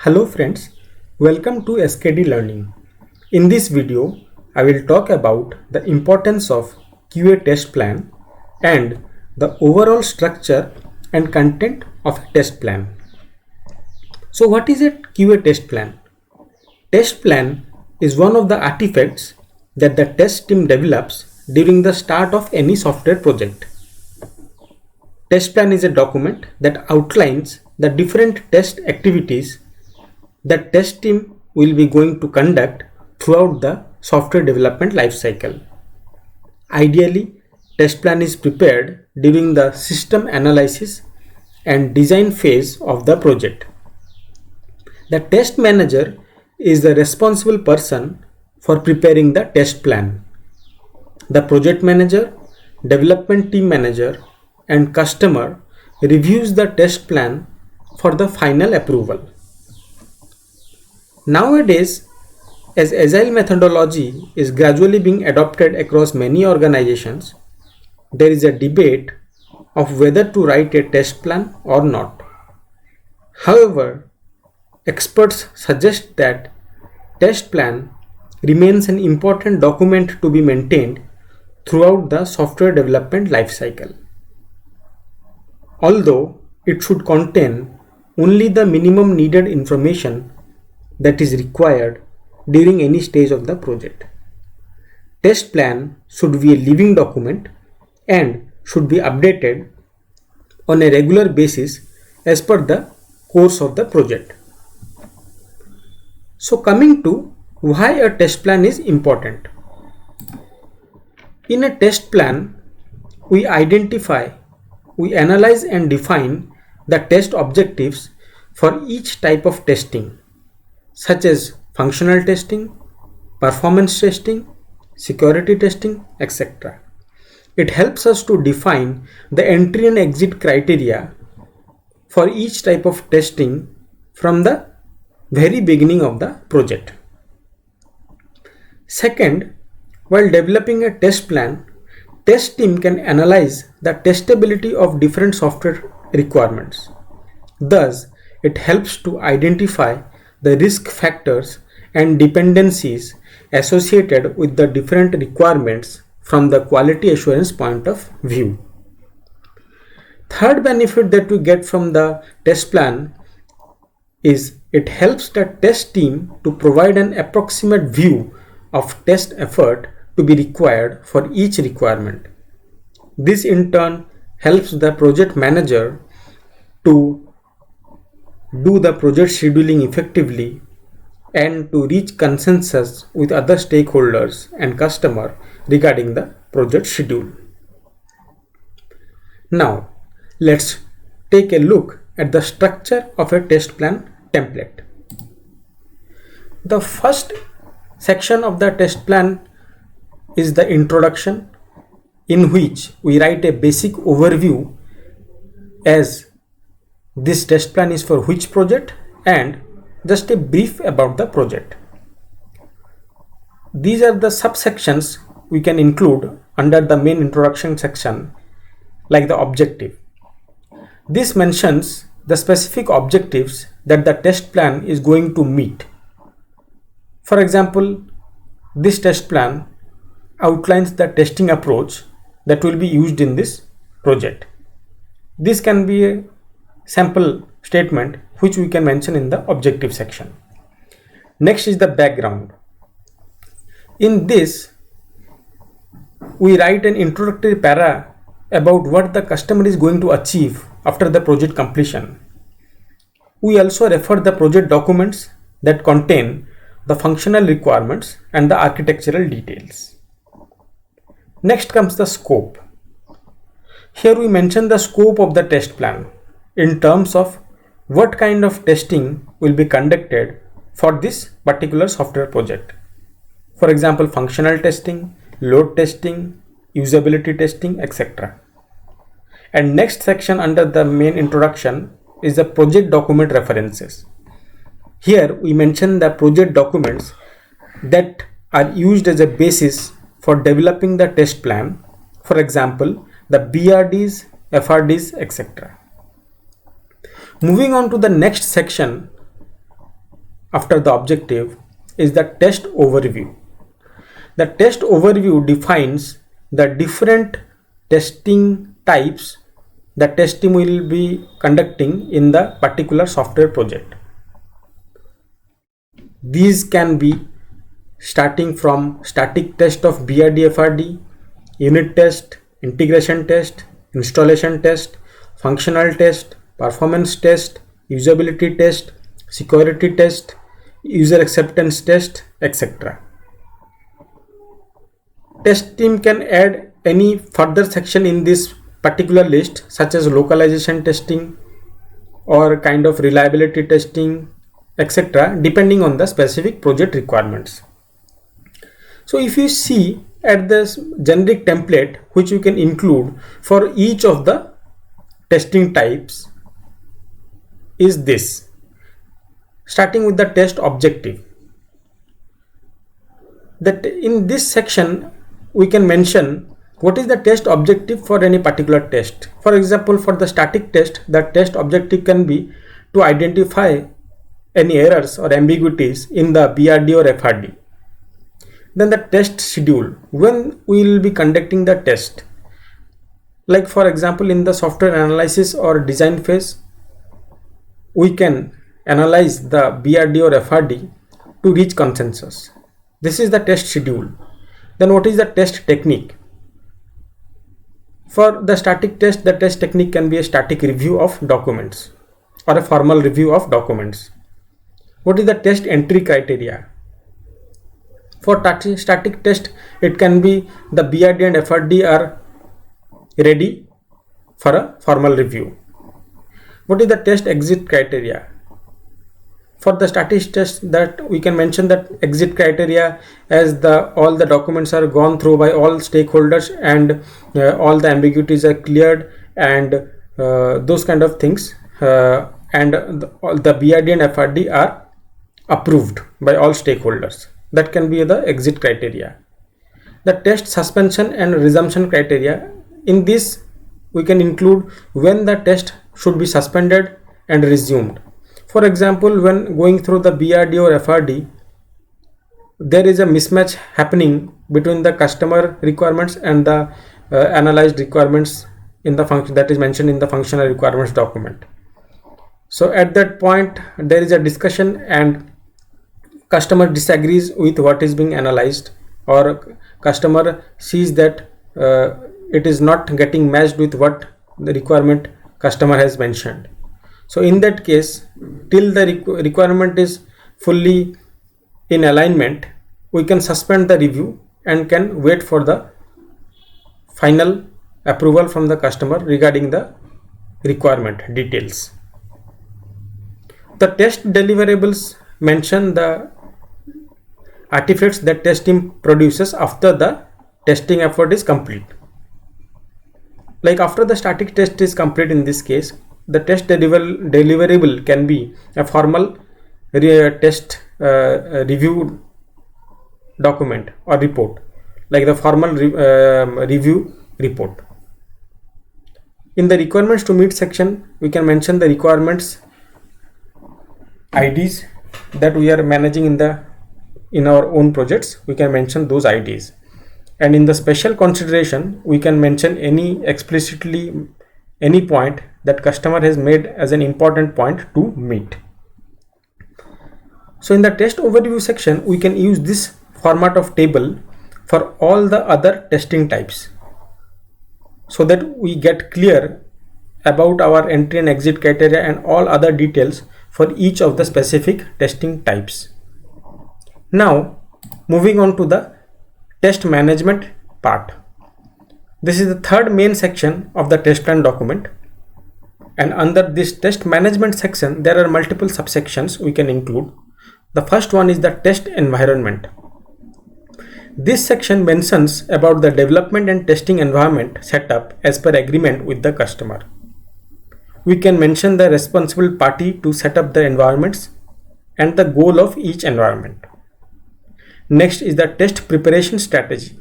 Hello friends, welcome to SKD Learning. In this video, I will talk about the importance of QA test plan and the overall structure and content of a test plan. So what is a QA test plan? Test plan is one of the artifacts that the test team develops during the start of any software project. Test plan is a document that outlines the different test activities that test team will be going to conduct throughout the software development lifecycle. Ideally, test plan is prepared during the system analysis and design phase of the project. The test manager is the responsible person for preparing the test plan. The project manager, development team manager, and customer reviews the test plan for the final approval. Nowadays, as Agile methodology is gradually being adopted across many organizations, there is a debate of whether to write a test plan or not. However, experts suggest that test plan remains an important document to be maintained throughout the software development lifecycle. Although it should contain only the minimum needed information that is required during any stage of the project. Test plan should be a living document and should be updated on a regular basis as per the course of the project. So coming to why a test plan is important. In a test plan, we analyze and define the test objectives for each type of testing, such as functional testing, performance testing, security testing, etc. It helps us to define the entry and exit criteria for each type of testing from the very beginning of the project. Second, while developing a test plan, test team can analyze the testability of different software requirements. Thus, it helps to identify the risk factors and dependencies associated with the different requirements from the quality assurance point of view. Third benefit that we get from the test plan is it helps the test team to provide an approximate view of test effort to be required for each requirement. This in turn helps the project manager to do the project scheduling effectively and to reach consensus with other stakeholders and customer regarding the project schedule. Now, let's take a look at the structure of a test plan template. The first section of the test plan is the introduction, in which we write a basic overview as this test plan is for which project and just a brief about the project. These are the subsections we can include under the main introduction section, like the objective. This mentions the specific objectives that the test plan is going to meet. For example, this test plan outlines the testing approach that will be used in this project. This can be a sample statement which we can mention in the objective section. Next is the background. In this, we write an introductory para about what the customer is going to achieve after the project completion. We also refer the project documents that contain the functional requirements and the architectural details. Next comes the scope. Here we mention the scope of the test plan in terms of what kind of testing will be conducted for this particular software project. For example, functional testing, load testing, usability testing, etc. And next section under the main introduction is the project document references. Here we mention the project documents that are used as a basis for developing the test plan. For example, the BRDs, FRDs, etc. Moving on to the next section, after the objective is the test overview. The test overview defines the different testing types the test team will be conducting in the particular software project. These can be starting from static test of BRD/FRD, unit test, integration test, installation test, functional test, performance test, usability test, security test, user acceptance test, etc. Test team can add any further section in this particular list, such as localization testing or kind of reliability testing, etc., depending on the specific project requirements. So if you see at this generic template which you can include for each of the testing types is this, starting with the test objective. That in this section we can mention what is the test objective for any particular test. For example, for the static test, the test objective can be to identify any errors or ambiguities in the BRD or FRD. Then the test schedule, when we will be conducting the test. Like for example, in the software analysis or design phase, we can analyze the BRD or FRD to reach consensus. This is the test schedule. Then what is the test technique? For the static test, the test technique can be a static review of documents or a formal review of documents. What is the test entry criteria? For static test, it can be the BRD and FRD are ready for a formal review. What is the test exit criteria? For the static test, that we can mention that exit criteria as all the documents are gone through by all stakeholders and all the ambiguities are cleared and those kind of things, and all the BRD and FRD are approved by all stakeholders. That can be the exit criteria. The test suspension and resumption criteria, in this we can include when the test should be suspended and resumed. For example, when going through the BRD or FRD, there is a mismatch happening between the customer requirements and the analyzed requirements in the function that is mentioned in the functional requirements document. So at that point there is a discussion and customer disagrees with what is being analyzed, or customer sees that it is not getting matched with what the requirement customer has mentioned. So in that case, till the requirement is fully in alignment, we can suspend the review and can wait for the final approval from the customer regarding the requirement details. The test deliverables mention the artifacts that test team produces after the testing effort is complete. Like after the static test is complete, in this case, the test deliverable can be a formal test review document or report, like the formal review report. In the requirements to meet section, we can mention the requirements IDs that we are managing in our own projects. We can mention those IDs, and in the special consideration we can mention any point that customer has made as an important point to meet. So in the test overview section, we can use this format of table for all the other testing types, so that we get clear about our entry and exit criteria and all other details for each of the specific testing types. Now moving on to the test management part. This is the third main section of the test plan document, and under this test management section there are multiple subsections we can include. The first one is the test environment. This section mentions about the development and testing environment setup as per agreement with the customer. We can mention the responsible party to set up the environments and the goal of each environment. Next is the test preparation strategy.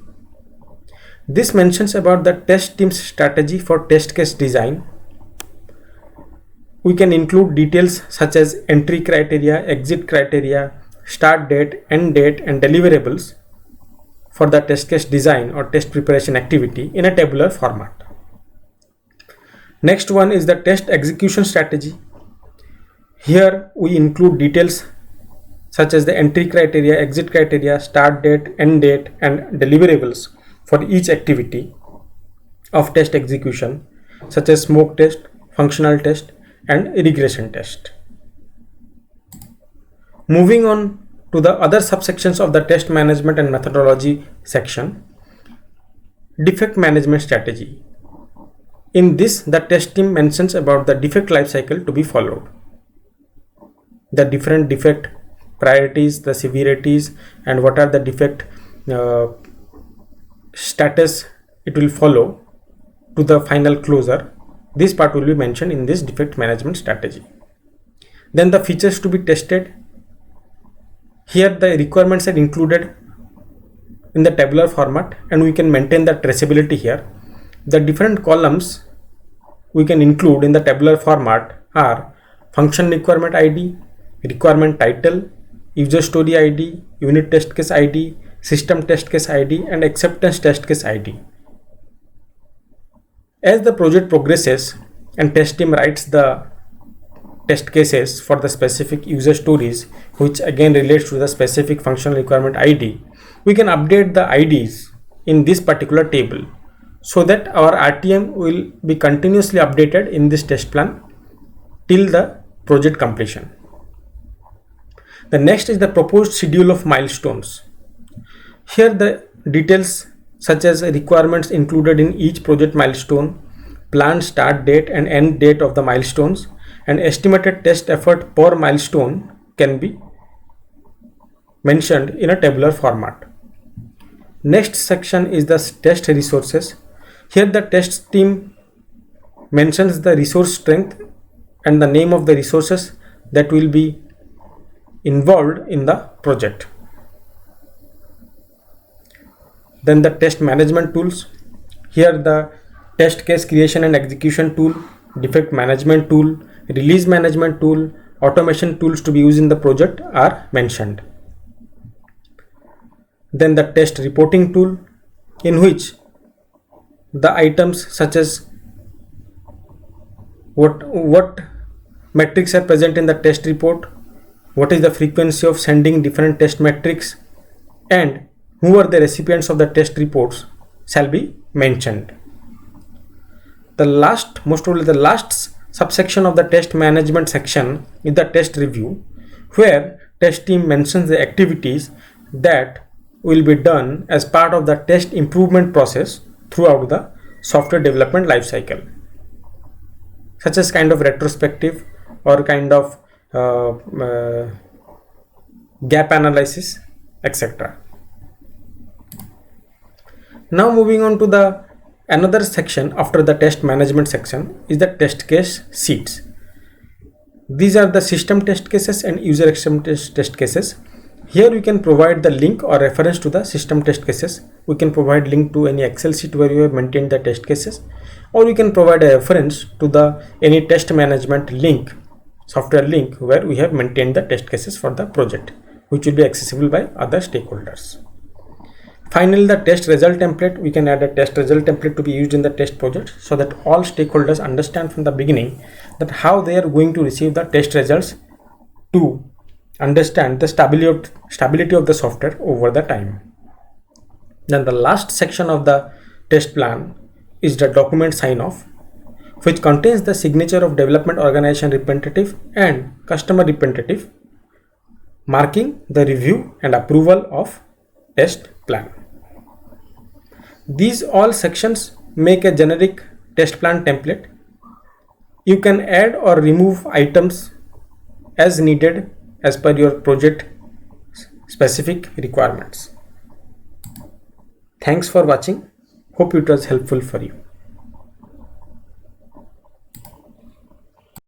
This mentions about the test team's strategy for test case design, we can include details such as entry criteria, exit criteria, start date, end date, and deliverables for the test case design or test preparation activity in a tabular format. Next one is the test execution strategy. Here we include details such as the entry criteria, exit criteria, start date, end date, and deliverables for each activity of test execution, such as smoke test, functional test, and regression test. Moving on to the other subsections of the test management and methodology section, defect management strategy. In this, the test team mentions about the defect life cycle to be followed, the different defect priorities, the severities, and what are the defect status it will follow to the final closure. This part will be mentioned in this defect management strategy. Then the features to be tested. Here the requirements are included in the tabular format, and we can maintain the traceability here. The different columns we can include in the tabular format are function requirement ID, requirement title, user story ID, unit test case ID, system test case ID, and acceptance test case ID. As the project progresses and test team writes the test cases for the specific user stories, which again relates to the specific functional requirement ID, we can update the IDs in this particular table so that our RTM will be continuously updated in this test plan till the project completion. The next is the proposed schedule of milestones. Here the details such as requirements included in each project milestone, planned start date and end date of the milestones, and estimated test effort per milestone can be mentioned in a tabular format. Next section is the test resources. Here the test team mentions the resource strength and the name of the resources that will be involved in the project. Then the test management tools. Here the test case creation and execution tool, defect management tool, release management tool, automation tools to be used in the project are mentioned. Then the test reporting tool, in which the items such as what metrics are present in the test report, what is the frequency of sending different test metrics, and who are the recipients of the test reports shall be mentioned. The last subsection of the test management section is the test review, where test team mentions the activities that will be done as part of the test improvement process throughout the software development lifecycle, such as kind of retrospective or kind of gap analysis, etc. Now moving on to the another section after the test management section is the test case sheets. These are the system test cases and user acceptance test cases. Here we can provide the link or reference to the system test cases. We can provide link to any Excel sheet where you have maintained the test cases, or we can provide a reference to the any test management link, software link where we have maintained the test cases for the project, which will be accessible by other stakeholders. Finally, the test result template. We can add a test result template to be used in the test project so that all stakeholders understand from the beginning that how they are going to receive the test results to understand the stability of the software over the time. Then the last section of the test plan is the document sign off, which contains the signature of development organization representative and customer representative, marking the review and approval of test plan. These all sections make a generic test plan template. You can add or remove items as needed as per your project specific requirements. Thanks for watching. Hope it was helpful for you.